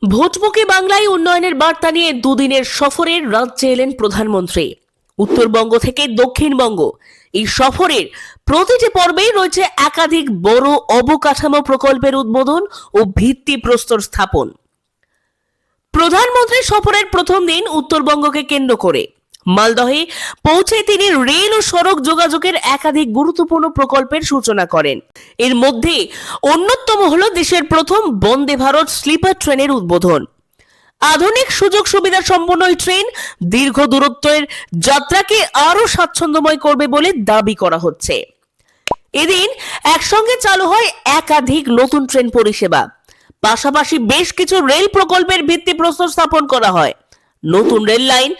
ভোটমুখী বাংলায় উন্নয়নের বার্তা নিয়ে দুদিনের সফরে রাজ্যে এলেন প্রধানমন্ত্রী। উত্তরবঙ্গ থেকে দক্ষিণবঙ্গ এই সফরের প্রতিটি পর্বেই রয়েছে একাধিক বড় অবকাঠামো প্রকল্পের উদ্বোধন ও ভিত্তিপ্রস্তর স্থাপন। প্রধানমন্ত্রী সফরের প্রথম দিন উত্তরবঙ্গকে কেন্দ্র করে মালদহে পৌঁছে তিনি রেল ও সড়ক যোগাযোগের একাধিক গুরুত্বপূর্ণ প্রকল্পের সূচনা করেন। এর মধ্যে অন্যতম হলো দেশের প্রথম বন্দে ভারত স্লিপার ট্রেনের উদ্বোধন। আধুনিক সুযোগ সুবিধা সম্পন্ন এই ট্রেন দীর্ঘ দূরত্বের যাত্রাকে আরো স্বাচ্ছন্দ্যময় করবে বলে দাবি করা হচ্ছে। এদিন একসঙ্গে চালু হয় একাধিক নতুন ট্রেন পরিষেবা, পাশাপাশি বেশ কিছু রেল প্রকল্পের ভিত্তিপ্রস্তর স্থাপন করা হয়। নতুন রেল লাইন,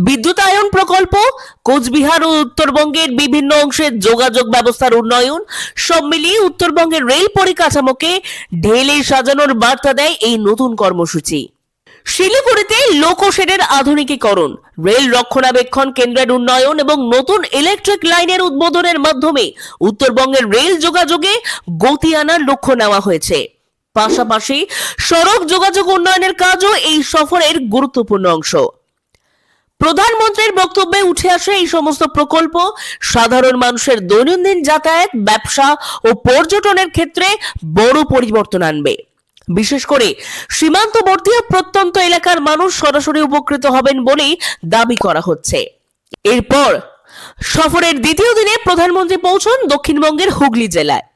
বিদ্যুতায়ন প্রকল্প, কোচবিহার ও উত্তরবঙ্গের বিভিন্ন অংশের যোগাযোগ ব্যবস্থার উন্নয়ন সব মিলিয়ে উত্তরবঙ্গের রেল পরিকাঠামোকে ঢেলে সাজানোর বার্তা দেয় এই নতুন কর্মসূচি। শিলিগুড়িতে লোকোশেডের আধুনিকীকরণ, রেল রক্ষণাবেক্ষণ কেন্দ্রের উন্নয়ন এবং নতুন ইলেকট্রিক লাইনের উদ্বোধনের মাধ্যমে উত্তরবঙ্গের রেল যোগাযোগে গতি আনার লক্ষ্য নেওয়া হয়েছে। পাশাপাশি সড়ক যোগাযোগ উন্নয়নের কাজও এই সফরের গুরুত্বপূর্ণ অংশ। প্রধানমন্ত্রীর বক্তব্যে উঠে আসে এই সমস্ত প্রকল্প সাধারণ মানুষের দৈনন্দিন যাতায়াত, ব্যবসা ও পর্যটনের ক্ষেত্রে বড় পরিবর্তন আনবে। বিশেষ করে সীমান্তবর্তী ও প্রত্যন্ত এলাকার মানুষ সরাসরি উপকৃত হবেন বলেই দাবি করা হচ্ছে। এরপর সফরের দ্বিতীয় দিনে প্রধানমন্ত্রী পৌঁছন দক্ষিণবঙ্গের হুগলি জেলায়।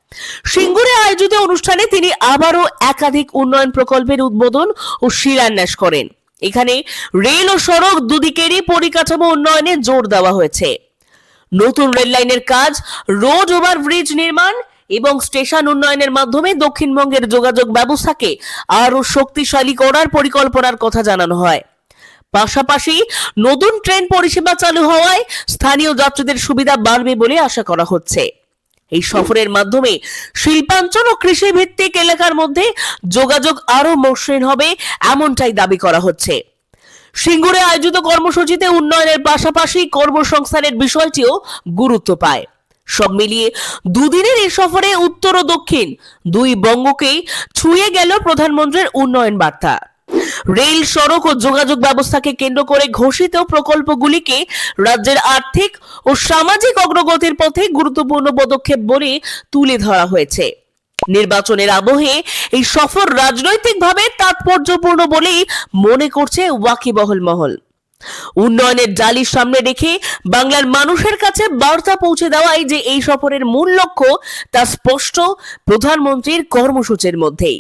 সিঙ্গুরে আয়োজিত অনুষ্ঠানে তিনি আবারও একাধিক উন্নয়ন প্রকল্পের উদ্বোধন ও শিলান্যাস করেন। এখানে রেল ও সড়ক দুদিকেরই পরিকাঠামো উন্নয়নে জোর দেওয়া হয়েছে। নতুন রেল লাইনের কাজ, রোড ওভারব্রিজ নির্মাণ এবং স্টেশন উন্নয়নের মাধ্যমে দক্ষিণবঙ্গের যোগাযোগ ব্যবস্থাকে আরো শক্তিশালী করার পরিকল্পনার কথা জানানো হয়। পাশাপাশি নতুন ট্রেন পরিষেবা চালু হওয়ায় স্থানীয় যাত্রীদের সুবিধা বাড়বে বলে আশা করা হচ্ছে। এই সফরের মাধ্যমে শিল্পাঞ্চল ও কৃষি ভিত্তিক এলাকার মধ্যে যোগাযোগ আরো মসৃণ হবে, এমনটাই দাবি করা হচ্ছে। সিঙ্গুরে আয়োজিত কর্মসূচিতে উন্নয়নের পাশাপাশি কর্মসংস্থানের বিষয়টিও গুরুত্ব পায়। সব মিলিয়ে দুদিনের এই সফরে উত্তর ও দক্ষিণ দুই বঙ্গকেই ছুঁয়ে গেল প্রধানমন্ত্রীর উন্নয়ন বার্তা। রেল, সড়ক ও যোগাযোগ ব্যবস্থাকে কেন্দ্র করে ঘোষিত প্রকল্পগুলিকে রাজ্যের আর্থিক ও সামাজিক অগ্রগতির পথে গুরুত্বপূর্ণ পদক্ষেপ বলে তুলে ধরা হয়েছে। নির্বাচনের আবহে এই সফর রাজনৈতিকভাবে তাৎপর্যপূর্ণ বলেই মনে করছে ওয়াকিবহল মহল। উন্নয়নের জালির সামনে রেখে বাংলার মানুষের কাছে বার্তা পৌঁছে দেওয়াই যে এই সফরের মূল লক্ষ্য তা স্পষ্ট প্রধানমন্ত্রীর কর্মসূচির মধ্যেই।